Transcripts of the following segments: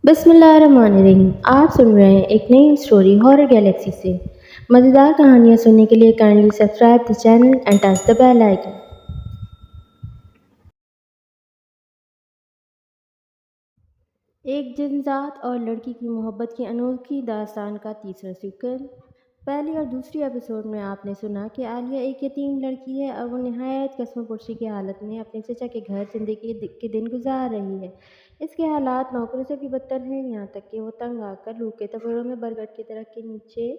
بسم اللہ الرحمن الرحیم۔ آپ سن رہے ہیں ایک نئی اسٹوری ہارر گیلیکسی سے۔ مزیدار کہانیاں سننے کے لیے kindly subscribe the channel and touch the bell icon. ایک جنزات اور لڑکی کی محبت کی انوکھی داستان کا تیسرا سیکوئل۔ پہلی اور دوسری ایپیسوڈ میں آپ نے سنا کہ عالیہ ایک یتیم لڑکی ہے اور وہ نہایت کسم پرسی کی حالت میں اپنے چچا کے گھر زندگی کے دن گزار رہی ہے۔ اس کے حالات نوکروں سے بھی بدتر ہیں، یہاں تک کہ وہ تنگ آ کر روح کے تپڑوں میں برگد کے درخت کے نیچے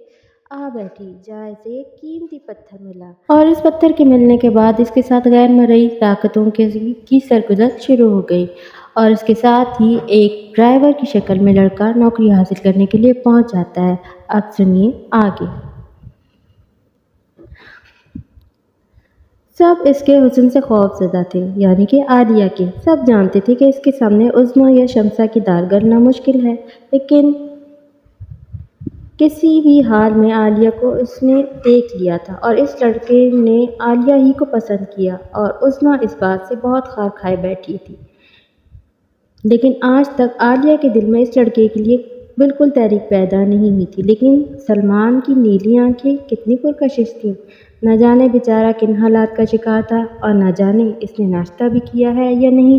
آ بیٹھی جہاں اسے ایک قیمتی پتھر ملا، اور اس پتھر کے ملنے کے بعد اس کے ساتھ غیر مرئی طاقتوں کی سرگزشت شروع ہو گئی، اور اس کے ساتھ ہی ایک ڈرائیور کی شکل میں لڑکا نوکری حاصل کرنے کے لیے پہنچ جاتا ہے۔ اب سنیے آگے۔ سب اس کے حسن سے خوف زدہ تھے، یعنی کہ عالیہ کے۔ سب جانتے تھے کہ اس کے سامنے عظمیٰ یا شمسا کی دار گرنا مشکل ہے، لیکن کسی بھی حال میں عالیہ کو اس نے دیکھ لیا تھا، اور اس لڑکے نے عالیہ ہی کو پسند کیا، اور عظمیٰ اس بات سے بہت خار کھائے بیٹھی تھی۔ لیکن آج تک عالیہ کے دل میں اس لڑکے کے لیے بالکل تحریک پیدا نہیں ہوئی تھی۔ لیکن سلمان کی نیلی آنکھیں کتنی پرکشش تھیں، نہ جانے بیچارہ کن حالات کا شکار تھا، اور نہ جانے اس نے ناشتہ بھی کیا ہے یا نہیں۔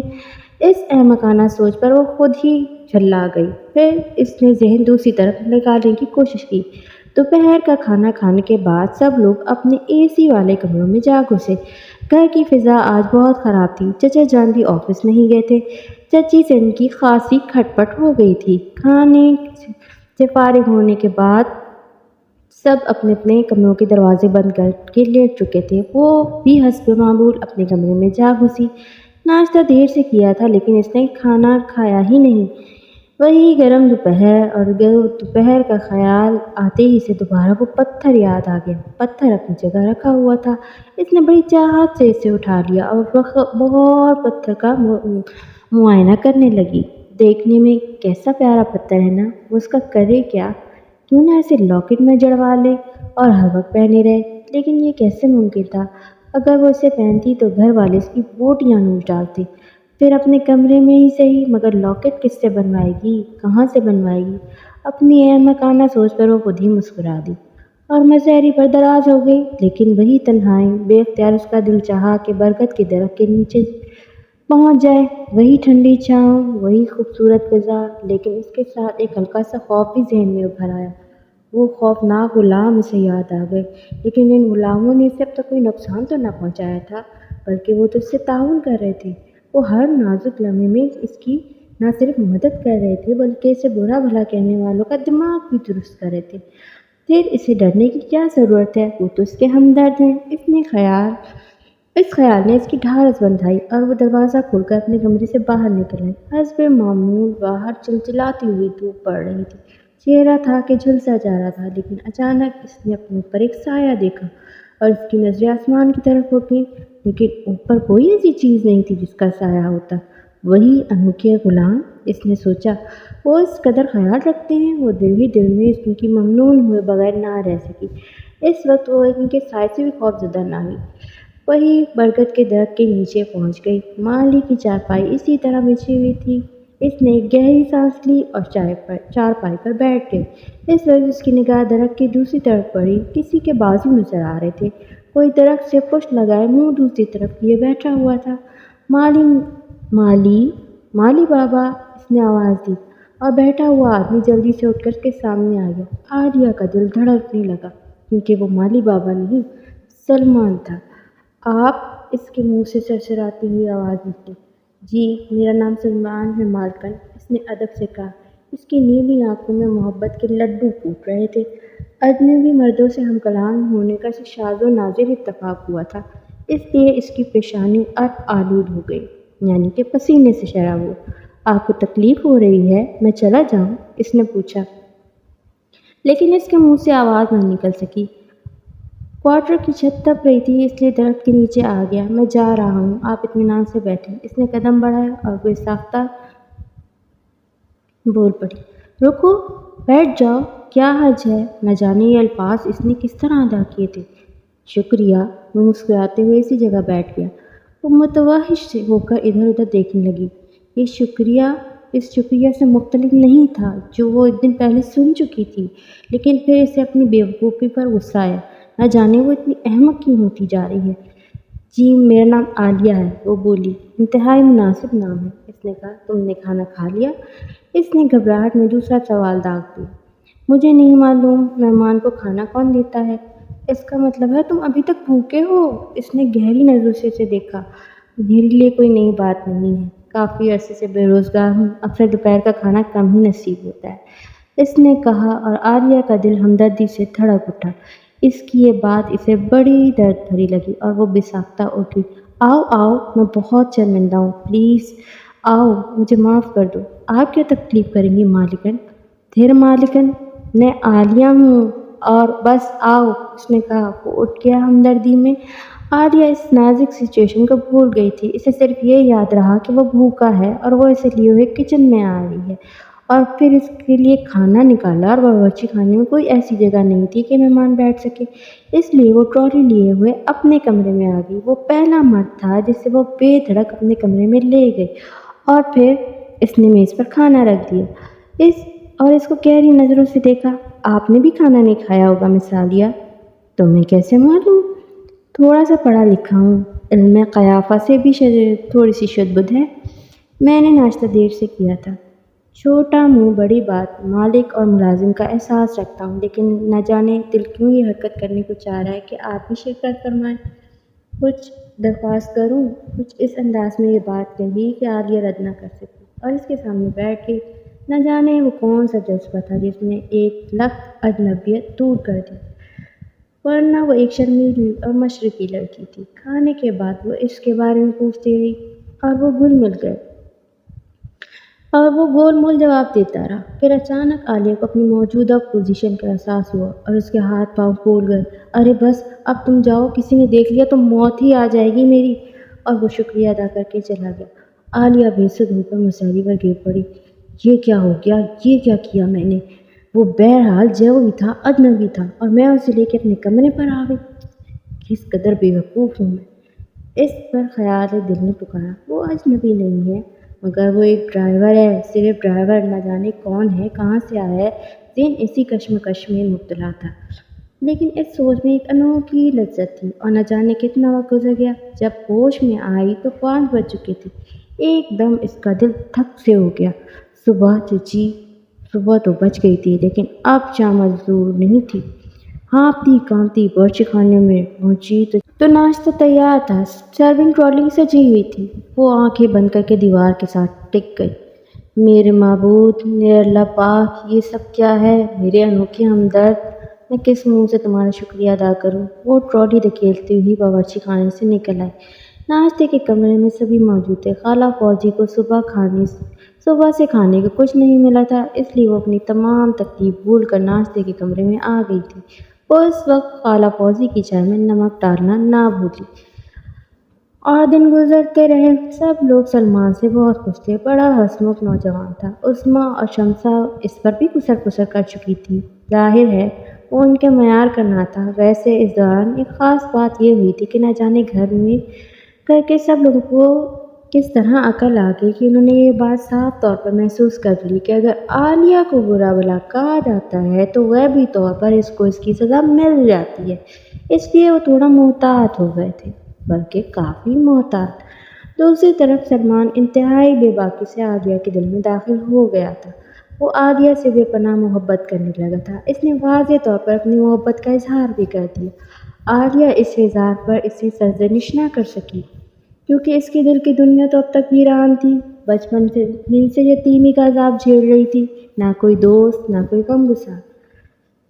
اس احمقانہ سوچ پر وہ خود ہی جھلا گئی۔ پھر اس نے ذہن دوسری طرف لگانے کی کوشش کی۔ دوپہر کا کھانا کھانے کے بعد سب لوگ اپنے اے سی والے کمروں میں جا گھسے۔ گھر کی فضا آج بہت خراب تھی۔ چچا جان بھی آفس نہیں گئے تھے۔ چچی سے ان کی خاصی کھٹپٹ ہو گئی تھی۔ کھانے سے فارغ ہونے کے بعد سب اپنے اپنے کمروں کے دروازے بند کر کے لیٹ چکے تھے۔ وہ بھی حسب معمول اپنے کمرے میں جا گھسی۔ ناشتہ دیر سے کیا تھا، لیکن اس نے کھانا کھایا ہی نہیں۔ وہی گرم دوپہر، اور دوپہر کا خیال آتے ہی اسے دوبارہ وہ پتھر یاد آ گیا۔ پتھر اپنی جگہ رکھا ہوا تھا۔ اس نے بڑی چاہت سے اسے اٹھا لیا اور بغور پتھر کا معائنہ کرنے لگی۔ دیکھنے میں کیسا پیارا پتھر ہے نا، وہ اس کا کرے کیا؟ کیوں نہ اسے لاکٹ میں جڑوا لے اور ہر وقت پہنے رہے۔ لیکن یہ کیسے ممکن تھا؟ اگر وہ اسے پہنتی تو گھر والے اس کی بوٹیاں نوچ ڈالتے۔ پھر اپنے کمرے میں ہی صحیح، مگر لاکٹ کس سے بنوائے گی، کہاں سے بنوائے گی؟ اپنی احمقانہ سوچ پر وہ خود ہی مسکرا دی اور مسحری پر دراز ہو گئی۔ لیکن وہی تنہائی، بے اختیار اس کا دل چاہا کہ برگد کے درخت کے نیچے پہنچ جائے۔ وہی ٹھنڈی چھاؤں، وہی خوبصورت فضا، لیکن اس کے ساتھ ایک ہلکا سا خوف بھی ذہن میں ابھر آیا۔ وہ خوفناک غلام اسے یاد آ گئے۔ لیکن ان غلاموں نے اسے اب تک کوئی نقصان تو نہ پہنچایا تھا، بلکہ وہ تو اس سے تعاون کر رہے تھے۔ وہ ہر نازک لمحے میں اس کی نہ صرف مدد کر رہے تھے، بلکہ اسے برا بھلا کہنے والوں کا دماغ بھی درست کر رہے تھے۔ پھر اسے ڈرنے کی کیا ضرورت ہے، وہ تو اس کے ہمدرد ہیں۔ اس خیال نے اس کی ڈھارس بندھائی، اور وہ دروازہ کھول کر اپنے کمرے سے باہر نکل آئی۔ حسب معمول باہر چلچلاتی ہوئی دھوپ پڑ رہی تھی۔ چہرہ تھا کہ جھلسا جا رہا تھا، لیکن اچانک اس نے اپنے اوپر ایک سایہ دیکھا، اور اس کی نظریں آسمان کی طرف اٹھیں، لیکن اوپر کوئی ایسی چیز نہیں تھی جس کا سایہ ہوتا۔ وہی انوکھے غلام، اس نے سوچا۔ وہ اس قدر خیال رکھتے ہیں، وہ دل ہی دل میں ان کی ممنون ہوئے بغیر نہ رہ سکی۔ اس وقت وہ ان کے سائے سے بھی خوف زدہ نہ ہوئی۔ وہی برگد کے درخت کے نیچے پہنچ گئی۔ مالی کی چارپائی اسی طرح بچھی ہوئی تھی۔ اس نے ایک گہری سانس لی اور چارپائی پر بیٹھ گئی۔ اس وقت اس کی نگاہ درخت کی دوسری طرف پڑی۔ کسی کے بازو نظر آ رہے تھے۔ کوئی درخت سے پشت لگائے منہ دوسری طرف کیے بیٹھا ہوا تھا۔ مالی بابا، اس نے آواز دی، اور بیٹھا ہوا آدمی جلدی سے اٹھ کر اس کے سامنے آ گیا۔ عالیہ کا دل دھڑکنے لگا، کیونکہ وہ مالی بابا نہیں، سلمان تھا۔ آپ؟ اس کے منہ سے سرسراتی ہوئی آواز نکلی۔ جی، میرا نام سلمان ہے مالکن، اس نے ادب سے کہا۔ اس کی نیلی آنکھوں میں محبت کے لڈو پھوٹ رہے تھے۔ اجنبی مردوں سے ہم کلام ہونے کا اسے شاذ و نادر اتفاق ہوا تھا، اس لیے اس کی پیشانی عرق آلود ہو گئی، یعنی کہ پسینے سے شرابور۔ آپ کو تکلیف ہو رہی ہے، میں چلا جاؤں؟ اس نے پوچھا، لیکن اس کے منہ سے آواز نہ نکل سکی۔ کوارٹر کی چھت تپ رہی تھی، اس لیے درخت کے نیچے آ گیا۔ میں جا رہا ہوں، آپ اطمینان سے بیٹھیں۔ اس نے قدم بڑھایا اور بے ساختہ بول پڑی، رکو، بیٹھ جاؤ، کیا حرج ہے؟ نہ جانے یہ الفاظ اس نے کس طرح ادا کیے تھے۔ شکریہ، وہ مسکراتے ہوئے اسی جگہ بیٹھ گیا۔ وہ متوحش ہو کر ادھر ادھر دیکھنے لگی۔ یہ شکریہ اس شکریہ سے مختلف نہیں تھا جو وہ ایک دن پہلے سن چکی تھی، لیکن پھر اسے اپنی بیوقوفی پر غصہ آیا۔ نہ جانے وہ اتنی احمق کیوں ہوتی جا رہی ہے۔ جی میرا نام عالیہ ہے، وہ بولی۔ انتہائی مناسب نام ہے، اس نے کہا۔ تم نے کھانا کھا لیا؟ اس نے گھبراہٹ میں دوسرا سوال داغ دیا۔ مجھے نہیں معلوم مہمان کو کھانا کون دیتا ہے۔ اس کا مطلب ہے تم ابھی تک بھوکے ہو؟ اس نے گہری نظروں سے اسے دیکھا۔ میرے لیے کوئی نئی بات نہیں ہے، کافی عرصے سے بے روزگار ہوں، اکثر دوپہر کا کھانا کم ہی نصیب ہوتا ہے، اس نے کہا، اور عالیہ کا دل ہمدردی سے دھڑک اٹھا۔ اس کی یہ بات اسے بڑی درد بھری لگی اور وہ بے ساختہ اٹھی۔ آؤ آؤ، میں بہت شرمندہ ہوں، پلیز آؤ، مجھے معاف کر دو۔ آپ کیا تکلیف کریں گی مالکن؟ پھر مالکن؟ میں عالیہ ہوں، اور بس آؤ، اس نے کہا۔ وہ اٹھ گیا ہمدردی میں۔ عالیہ اس نازک سچویشن کو بھول گئی تھی۔ اسے صرف یہ یاد رہا کہ وہ بھوکا ہے اور وہ اسے لیے ہوئے کچن میں آ رہی ہے، اور پھر اس کے لیے کھانا نکالا، اور باورچی خانے میں کوئی ایسی جگہ نہیں تھی کہ مہمان بیٹھ سکے، اس لیے وہ ٹرالی لیے ہوئے اپنے کمرے میں آ گئی۔ وہ پہلا مرد تھا جسے وہ بے دھڑک اپنے کمرے میں لے گئی، اور پھر اس نے میز پر کھانا رکھ دیا اس کو گہری نظروں سے دیکھا۔ آپ نے بھی کھانا نہیں کھایا ہوگا مس عالیہ؟ تمہیں کیسے معلوم؟ تھوڑا سا پڑھا لکھا ہوں، علم قیافہ سے بھی تھوڑی سی شد بدھ ہے۔ میں نے ناشتہ دیر سے کیا تھا۔ چھوٹا منہ بڑی بات، مالک اور ملازم کا احساس رکھتا ہوں، لیکن نہ جانے دل کیوں یہ حرکت کرنے کو چاہ رہا ہے کہ آپ بھی شرکت فرمائیں۔ کچھ درخواست کروں؟ کچھ اس انداز میں یہ بات کہی کہ عالیہ رد نہ کر سکی، اور اس کے سامنے بیٹھ گئی۔ نہ جانے وہ کون سا جذبہ تھا جس نے ایک لخت اجنبیت دور کر دی، ورنہ وہ ایک شرمیلی اور مشرقی لڑکی تھی۔ کھانے کے بعد وہ اس کے بارے میں پوچھتی رہی، اور وہ گول مول جواب دیتا رہا۔ پھر اچانک عالیہ کو اپنی موجودہ پوزیشن کا احساس ہوا، اور اس کے ہاتھ پاؤں پھول گئے۔ ارے بس، اب تم جاؤ، کسی نے دیکھ لیا تو موت ہی آ جائے گی میری۔ اور وہ شکریہ ادا کر کے چلا گیا۔ عالیہ بے سد ہو کر مسیری پر گر پڑی۔ یہ کیا ہو گیا؟ یہ کیا کیا میں نے؟ وہ بہرحال جو بھی تھا اجنبی تھا، اور میں اسے لے کے اپنے کمرے پر آ گئی۔ کس قدر بے وقوف ہوں میں، اس پر خیال دل نے پکارا۔ وہ اجنبی نہیں ہے، مگر وہ ایک ڈرائیور ہے، صرف ڈرائیور۔ نہ جانے کون ہے، کہاں سے آیا ہے۔ ذہن اسی کشمکش میں مبتلا تھا، لیکن اس سوچ میں ایک انوکھی لذت تھی۔ اور نہ جانے کتنا وقت گزر گیا۔ جب ہوش میں آئی تو 5 بج چکے تھے۔ ایک دم اس کا دل تھک سے ہو گیا۔ صبح تو بچ گئی تھی، لیکن اب شام منظور نہیں تھی۔ ہانپتی کانپتی باورچی خانے میں پہنچی تو ناشتہ تیار تھا، سرونگ ٹرالی سجی ہوئی تھی۔ وہ آنکھیں بند کر کے دیوار کے ساتھ ٹک گئی۔ میرے معبود، میرے اللہ پاک، یہ سب کیا ہے؟ میرے انوکھے ہمدرد، میں کس منہ سے تمہارا شکریہ ادا کروں؟ وہ ٹرالی دھکیلتی ہوئی باورچی خانے سے نکل آئی۔ ناشتے کے کمرے میں سبھی موجود تھے۔ خالہ فوزی کو صبح سے کھانے کو کچھ نہیں ملا تھا، اس لیے وہ اپنی تمام تکلیف بھول کر ناشتے کے کمرے میں آ گئی تھی۔ وہ اس وقت خالہ فوزی کی چائے میں نمک ڈالنا نہ بھولی۔ اور دن گزرتے رہے۔ سب لوگ سلمان سے بہت خوش تھے۔ بڑا ہنسمکھ نوجوان تھا۔ عظمیٰ اور شمسہ اس پر بھی کسر کر چکی تھی۔ ظاہر ہے وہ ان کے معیار کا نہ تھا۔ ویسے اس دوران ایک خاص بات یہ ہوئی تھی کہ نہ جانے گھر میں کر کے سب لوگوں کو کس طرح عقل آ گئی کہ انہوں نے یہ بات صاف طور پر محسوس کر لی کہ اگر عالیہ کو برا بھلا کہا جاتا ہے تو غیبی طور پر اس کو اس کی سزا مل جاتی ہے۔ اس لیے وہ تھوڑا محتاط ہو گئے تھے، بلکہ کافی محتاط۔ دوسری طرف سلمان انتہائی بے باکی سے عالیہ کے دل میں داخل ہو گیا تھا۔ وہ عالیہ سے بے پناہ محبت کرنے لگا تھا۔ اس نے واضح طور پر اپنی محبت کا اظہار بھی کر دیا۔ عالیہ اس اظہار پر اسے سرزنش نہ کر سکی، کیونکہ اس کے دل کی دنیا تو اب تک ویران تھی۔ بچپن سے یتیمی کا عذاب جھیل رہی تھی، نہ کوئی دوست، نہ کوئی غمگسار۔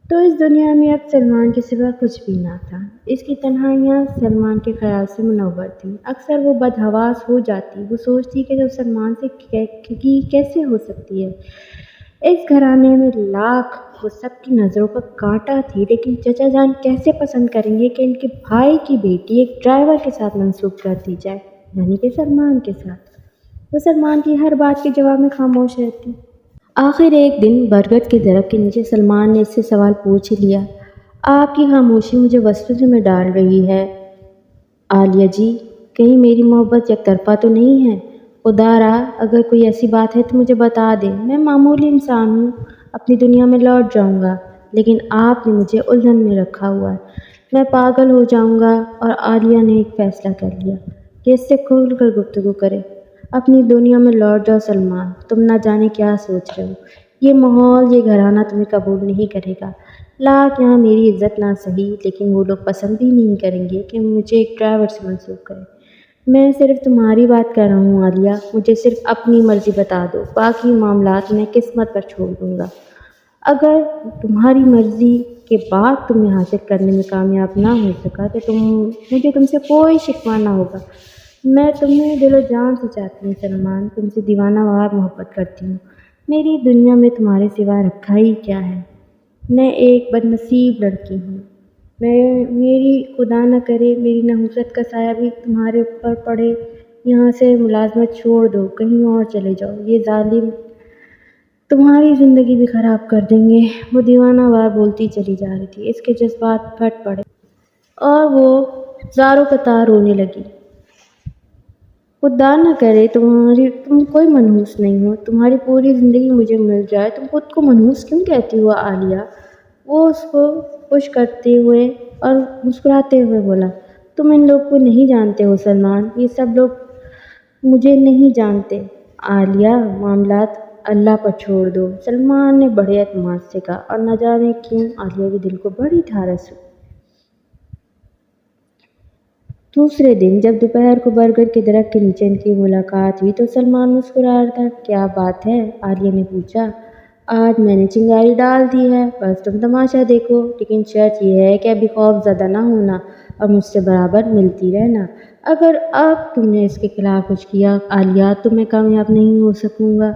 تو اس دنیا میں اب سلمان کے سوا کچھ بھی نہ تھا۔ اس کی تنہائیاں سلمان کے خیال سے منور تھیں۔ اکثر وہ بدحواس ہو جاتی۔ وہ سوچتی کہ جو سلمان سے کیسے ہو سکتی ہے۔ اس گھرانے میں لاکھ وہ سب کی نظروں کا کانٹا تھی، لیکن چچا جان کیسے پسند کریں گے کہ ان کے بھائی کی بیٹی ایک ڈرائیور کے ساتھ منسوب کر دی جائے، یعنی کہ سلمان کے ساتھ۔ وہ سلمان کی ہر بات کے جواب میں خاموش رہتی۔ آخر ایک دن برگد کے درخت کے نیچے سلمان نے اس سے سوال پوچھ لیا۔ آپ کی خاموشی مجھے وسوسے میں ڈال رہی ہے عالیہ جی، کہیں میری محبت یک طرفہ تو نہیں ہے؟ خدا اگر کوئی ایسی بات ہے تو مجھے بتا دے، میں معمولی انسان ہوں، اپنی دنیا میں لوٹ جاؤں گا، لیکن آپ نے مجھے الجھن میں رکھا ہوا ہے، میں پاگل ہو جاؤں گا۔ اور عالیہ نے ایک فیصلہ کر لیا کہ اس سے کھل کر گفتگو کرے۔ اپنی دنیا میں لوٹ جاؤ سلمان، تم نہ جانے کیا سوچ رہے ہو، یہ ماحول، یہ گھرانہ تمہیں قبول نہیں کرے گا۔ لاکھ یہاں میری عزت نہ سہی، لیکن وہ لوگ پسند بھی نہیں کریں گے کہ مجھے ایک ڈرائیور سے منسوب کرے۔ میں صرف تمہاری بات کر رہا ہوں عالیہ، مجھے صرف اپنی مرضی بتا دو، باقی معاملات میں قسمت پر چھوڑ دوں گا۔ اگر تمہاری مرضی کے بعد تمہیں حاصل کرنے میں کامیاب نہ ہو سکا تو مجھے تم سے کوئی شکوہ نہ ہوگا۔ میں تمہیں دل و جان سے چاہتی ہوں سلمان، تم سے دیوانہ وار محبت کرتی ہوں۔ میری دنیا میں تمہارے سوا رکھا ہی کیا ہے؟ میں ایک بد نصیب لڑکی ہوں، میری خدا نہ کرے میری نحوست کا سایہ بھی تمہارے اوپر پڑے۔ یہاں سے ملازمت چھوڑ دو، کہیں اور چلے جاؤ، یہ ظالم تمہاری زندگی بھی خراب کر دیں گے۔ وہ دیوانہ وار بولتی چلی جا رہی تھی، اس کے جذبات پھٹ پڑے اور وہ زاروں قطار رونے لگی۔ خدا نہ کرے تم کوئی منحوس نہیں ہو، تمہاری پوری زندگی مجھے مل جائے، تم خود کو منحوس کیوں کہتی ہو عالیہ؟ وہ اس کو خوش کرتے ہوئے اور مسکراتے ہوئے بولا، تم ان لوگ کو نہیں جانتے ہو سلمان، یہ سب لوگ مجھے نہیں جانتے۔ عالیہ، معاملات اللہ پر چھوڑ دو، سلمان نے بڑے اعتماد سے کہا، اور نہ جانے کیوں عالیہ کے دل کو بڑی ٹھارس ہوئی۔ دوسرے دن جب دوپہر کو برگد کے درخت کے نیچے ان کی ملاقات ہوئی تو سلمان مسکرا رہا تھا۔ کیا بات ہے؟ عالیہ نے پوچھا۔ آج میں نے چنگاری ڈال دی ہے، بس تم تماشا دیکھو، لیکن شرط یہ ہے کہ ابھی خوف زدہ نہ ہونا اور مجھ سے برابر ملتی رہنا۔ اگر اب تم نے اس کے خلاف کچھ کیا عالیہ تو میں کامیاب نہیں ہو سکوں گا۔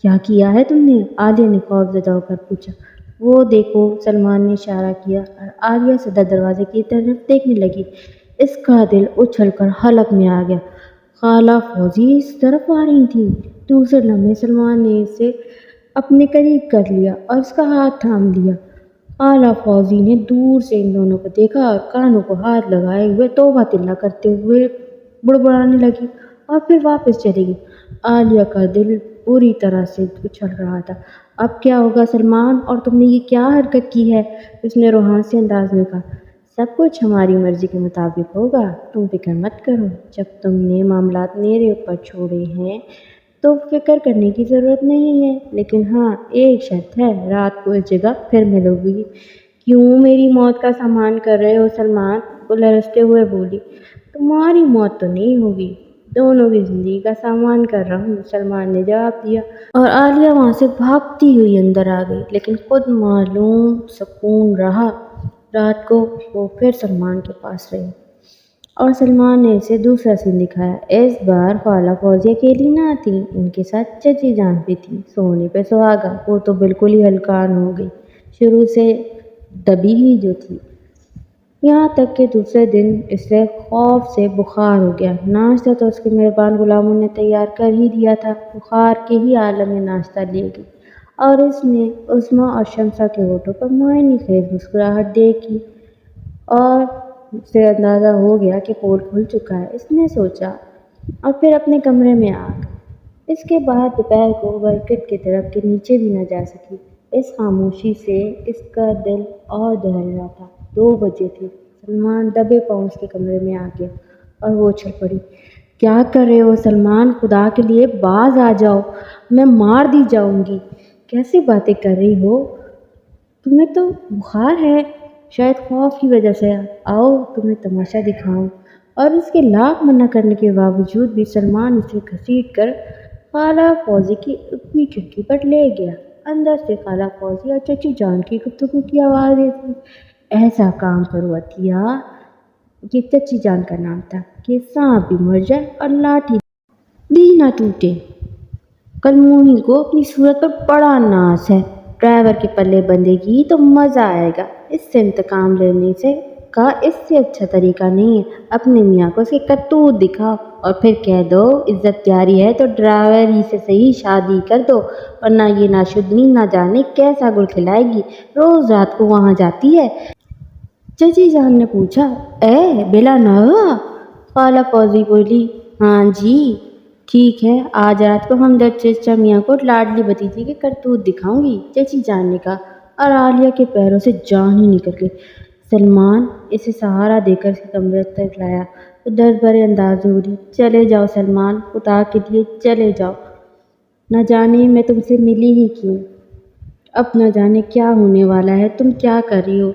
کیا کیا ہے تم نے؟ عالیہ نے خوف زدہ ہو کر پوچھا۔ وہ دیکھو، سلمان نے اشارہ کیا اور عالیہ صدر دروازے کی طرف دیکھنے لگی۔ اس کا دل اچھل کر حلق میں آ گیا۔ خالہ فوزی اس طرف آ رہی تھیں۔ دوسرے لمحے سلمان نے اسے اپنے قریب کر لیا اور اس کا ہاتھ تھام لیا۔ خالہ فوزی نے دور سے ان دونوں کو دیکھا اور کانوں کو ہاتھ لگائے ہوئے توبہ تلہ کرتے ہوئے بڑبڑانے لگی اور پھر واپس چلی گئی۔ عالیہ کا دل پوری طرح سے اچھل رہا تھا۔ اب کیا ہوگا سلمان، اور تم نے یہ کیا حرکت کی ہے؟ اس نے روحانسی انداز میں کہا۔ سب کچھ ہماری مرضی کے مطابق ہوگا، تم فکر مت کرو۔ جب تم نے معاملات میرے اوپر چھوڑے ہیں تو فکر کرنے کی ضرورت نہیں ہے، لیکن ہاں ایک شرط ہے، رات کو اس جگہ پھر ملو گی۔ کیوں میری موت کا سامان کر رہے ہو سلمان؟ وہ لرزتے ہوئے بولی۔ تمہاری موت تو نہیں ہوگی، دونوں کی زندگی کا سامان کر رہا ہوں، سلمان نے جواب دیا۔ اور عالیہ وہاں سے بھاگتی ہوئی اندر آ گئی، لیکن خود معلوم سکون رہا۔ رات کو وہ پھر سلمان کے پاس رہی اور سلمان نے اسے دوسرا سین دکھایا۔ اس بار خالہ فوزی اکیلی نہ تھی، ان کے ساتھ چچی جان بھی تھی۔ سونے پہ سہاگا، وہ تو بالکل ہی ہلکان ہو گئی، شروع سے دبی ہی جو تھی، یہاں تک کہ دوسرے دن اسے خوف سے بخار ہو گیا۔ ناشتہ تو اس کے مہربان غلاموں نے تیار کر ہی دیا تھا۔ بخار کے ہی عالم میں ناشتہ لے گئی اور اس نے عظمیٰ اور شمسہ کے ہونٹوں پر معانی خیز مسکراہٹ دیکھی اور اسے اندازہ ہو گیا کہ پول کھل چکا ہے، اس نے سوچا، اور پھر اپنے کمرے میں آ گئی۔ اس کے بعد دوپہر کو برگد کے درخت کے نیچے بھی نہ جا سکی۔ اس خاموشی سے اس کا دل اور دہل رہا تھا۔ 2 بجے تھے۔ سلمان دبے پاؤں اس کے کمرے میں آ گیا اور وہ اچھل پڑی۔ کیا کر رہے ہو سلمان؟ خدا کے لیے باز آ جاؤ، میں مار دی جاؤں گی۔ کیسی باتیں کر رہی ہو؟ تمہیں تو بخار ہے، شاید خوف کی وجہ سے۔ آؤ تمہیں تماشا دکھاؤں۔ اور اس کے لاکھ منع کرنے کے باوجود بھی سلمان اسے گھسیٹ کر خالہ فوزی کی اوپری کھڑکی پر لے گیا۔ اندر سے خالہ فوزی اور چچی جان کی گفتگو کی آوازیں تھیں۔ ایسا کام کرو عطیہ، یہ چچی جان کا نام تھا، کہ سانپ بھی مر جائے اور لاٹھی بھی نہ ٹوٹے۔ کلموہی کو اپنی صورت پر بڑا ناز ہے، ڈرائیور کے پلے بندھے گی تو مزہ آئے گا۔ اس سے انتقام لینے کا اس سے اچھا طریقہ نہیں ہے۔ اپنے میاں کو اس کے کرتوت دکھاؤ اور پھر کہہ دو عزت پیاری ہے تو ڈرائیور ہی سے صحیح شادی کر دو، ورنہ یہ ناشدنی نہ جانے کیسا گل کھلائے گی، روز رات کو وہاں جاتی ہے۔ چچی جان نے پوچھا۔ اے بلا نوا؟ خالہ فوزی بولی۔ ہاں جی، ٹھیک ہے، آج رات کو ہم چچا میاں کو لاڈلی بھتیجی کے کرتوت دکھاؤں گی، چچی جان نے کہا، اور عالیہ کے پیروں سے جان ہی نکل گئی۔ سلمان اسے سہارا دے کر اس کے کمرے تک لایا تو درد بھرے انداز میں بولی، چلے جاؤ سلمان، خدا کے لیے چلے جاؤ، نہ جانے میں تم سے ملی ہی کیوں، اب نہ جانے کیا ہونے والا ہے، تم کیا کر رہی ہو؟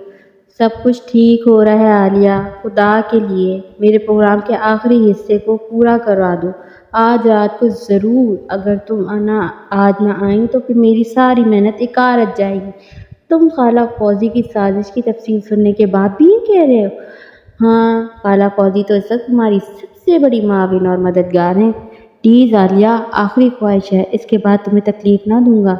سب کچھ ٹھیک ہو رہا ہے عالیہ، خدا کے لیے میرے پروگرام کے آخری حصے کو پورا کروا دو آج رات کو ضرور، اگر تم آج نہ آئیں تو پھر میری ساری محنت اکارت جائے گی۔ تم خالہ فوزی کی سازش کی تفصیل سننے کے بعد بھی یہ کہہ رہے ہو؟ ہاں، خالہ فوزی تو اس وقت تمہاری سب سے بڑی معاون اور مددگار ہیں۔ پلیز عالیہ، آخری خواہش ہے، اس کے بعد تمہیں تکلیف نہ دوں گا۔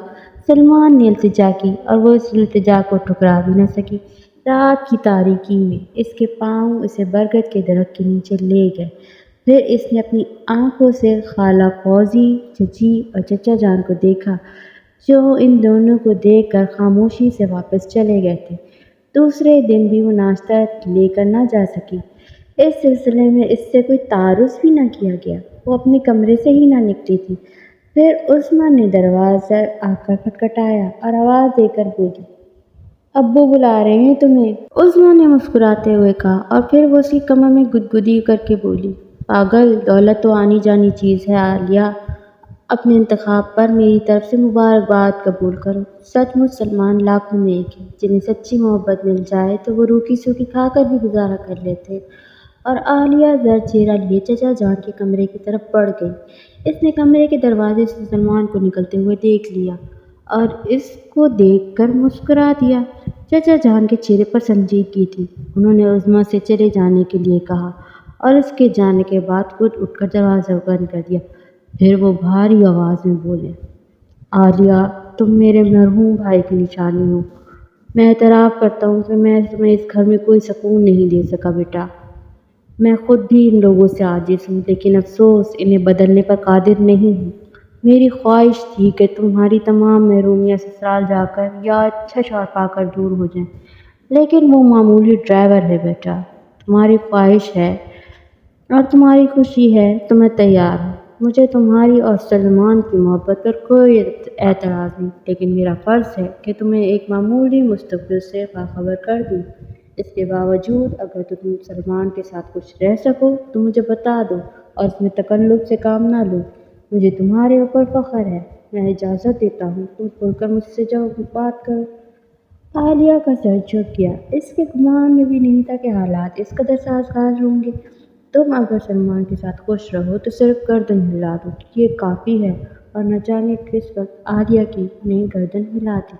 سلمان نے التجا کی اور وہ اس التجا کو ٹھکرا بھی نہ سکی۔ رات کی تاریکی میں اس کے پاؤں اسے برگد کے درخت کے نیچے لے گئے۔ پھر اس نے اپنی آنکھوں سے خالہ فوزی، چچی اور چچا جان کو دیکھا، جو ان دونوں کو دیکھ کر خاموشی سے واپس چلے گئے تھے۔ دوسرے دن بھی وہ ناشتہ لے کر نہ جا سکی۔ اس سلسلے میں اس سے کوئی تعارف بھی نہ کیا گیا، وہ اپنے کمرے سے ہی نہ نکلی تھی۔ پھر عظمیٰ نے دروازہ آ کر کھٹکھٹایا اور آواز دے کر بولی، ابو بلا رہے ہیں تمہیں۔ عظمیٰ نے مسکراتے ہوئے کہا اور پھر وہ اس کی کمر میں گدگدی کر کے بولی، پاگل، دولت تو آنی جانی چیز ہے عالیہ، اپنے انتخاب پر میری طرف سے مبارکباد قبول کرو۔ سچ مچ سلمان لاکھوں میں ایک ہے جنہیں سچی محبت مل جائے تو وہ روکی سوکھی کھا کر بھی گزارا کر لیتے، اور عالیہ زرد چہرہ لیے چچا جان کے کمرے کی طرف بڑھ گئی۔ اس نے کمرے کے دروازے سے سلمان کو نکلتے ہوئے دیکھ لیا اور اس کو دیکھ کر مسکرا دیا۔ چچا جان کے چہرے پر سنجیدگی تھی۔ انہوں نے عظمیٰ سے چلے جانے کے لیے کہا اور اس کے جانے کے بعد خود اٹھ کر دروازہ بند کر دیا۔ پھر وہ بھاری آواز میں بولے، عالیہ، تم میرے مرحوم بھائی کی نشانی ہو۔ میں اعتراف کرتا ہوں کہ میں تمہیں اس گھر میں کوئی سکون نہیں دے سکا بیٹا۔ میں خود بھی ان لوگوں سے عاجز ہوں، لیکن افسوس انہیں بدلنے پر قادر نہیں ہوں۔ میری خواہش تھی کہ تمہاری تمام محرومیاں سسرال جا کر یا اچھا شوہر پا کر دور ہو جائیں، لیکن وہ معمولی ڈرائیور ہے بیٹا۔ تمہاری خواہش ہے اور تمہاری خوشی ہے تو میں تیار ہوں۔ مجھے تمہاری اور سلمان کی محبت پر کوئی اعتراض نہیں، لیکن میرا فرض ہے کہ تمہیں ایک معمولی مستقبل سے باخبر کر دوں۔ اس کے باوجود اگر تم سلمان کے ساتھ کچھ رہ سکو تو مجھے بتا دو اور اس میں تکلف سے کام نہ لو۔ مجھے تمہارے اوپر فخر ہے۔ میں اجازت دیتا ہوں، تم کھل کر مجھ سے بات کرو۔ عالیہ کا سر جھک گیا۔ اس کے گمان میں بھی نہیں تھا کہ حالات اس قدر سازگار ہوں گے۔ تم اگر سلمان کے ساتھ خوش رہو تو صرف گردن ہلا دو، یہ کافی ہے۔ اور نہ جانے کس وقت عالیہ کی نے گردن ہلا دی۔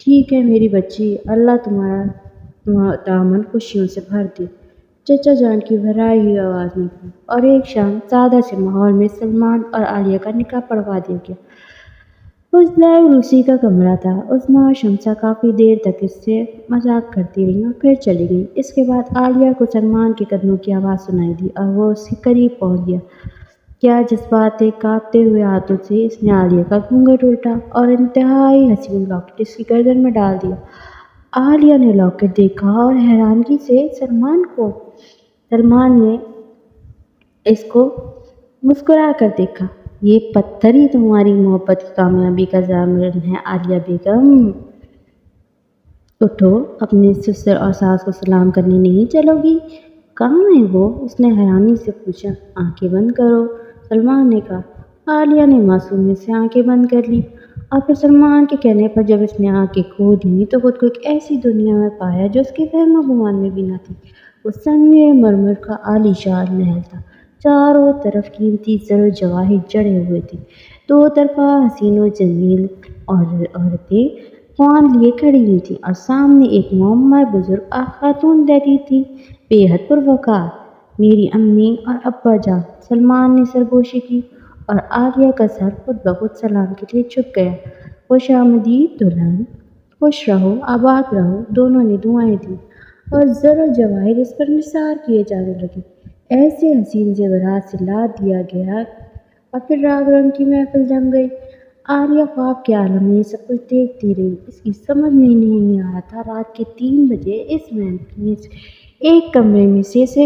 ٹھیک ہے میری بچی، اللہ تمہارا دامن خوشیوں سے بھر دے، چچا جان کی بھرائی ہوئی آواز نکلی، اور ایک شام سادہ سے ماحول میں سلمان اور عالیہ کا نکاح پڑھوا دیا گیا۔ فضلہ روسی کا کمرہ تھا۔ عظمیٰ اور شمسہ کافی دیر تک اس سے مذاق کرتی رہیں اور پھر چلی گئیں۔ اس کے بعد عالیہ کو سلمان کے قدموں کی آواز سنائی دی اور وہ اس کے قریب پہنچ گیا۔ کیا جذبات کانپتے ہوئے ہاتھوں سے اس نے عالیہ کا گھونگھٹ الٹا اور انتہائی حسین لاکٹ اس کی گردن میں ڈال دیا۔ عالیہ نے لاکٹ دیکھا اور حیرانگی سے سلمان نے اس کو مسکرا کر دیکھا۔ یہ پتھر ہی تمہاری محبت کی کامیابی کا ضامن ہے عالیہ بیگم۔ اٹھو، اپنے سسر اور ساس کو سلام کرنے نہیں چلو گی؟ کہاں ہے وہ؟ اس نے حیرانی سے پوچھا۔ آنکھیں بند کرو، سلمان نے کہا۔ عالیہ نے معصومیت سے آنکھیں بند کر لی اور پھر سلمان کے کہنے پر جب اس نے آنکھیں کھول دیں تو خود کو ایک ایسی دنیا میں پایا جو اس کے وہم و گمان میں بھی نہ تھی۔ وہ سنگ مرمر کا عالی شان محل تھا۔ چاروں طرف قیمتی زر و جواہر جڑے ہوئے تھے۔ دو طرفہ حسین و جمیل عورتیں خوان لیے کھڑی ہوئی تھیں اور سامنے ایک معمر بزرگ خاتون بیٹھی تھی، بے حد پروقار۔ میری امی اور ابا جان، سلمان نے سرگوشی کی اور عالیہ کا سر خود بخود سلام کے لیے جھک گیا۔ خوش آمدید دلہن، خوش رہو، آباد رہو، دونوں نے دعائیں دیں اور زر و جواہر اس پر نثار کیے جانے لگے۔ ایسے حسین زیورات سے لاد دیا گیا اور پھر راگ رنگ کی محفل جم گئی۔ عالیہ خواب کے عالم میں سب کچھ دیکھتی رہی۔ اس کی سمجھ میں نہیں آ رہا تھا رات کے 3 بجے اس محفل میں ایک کمرے میں سے اسے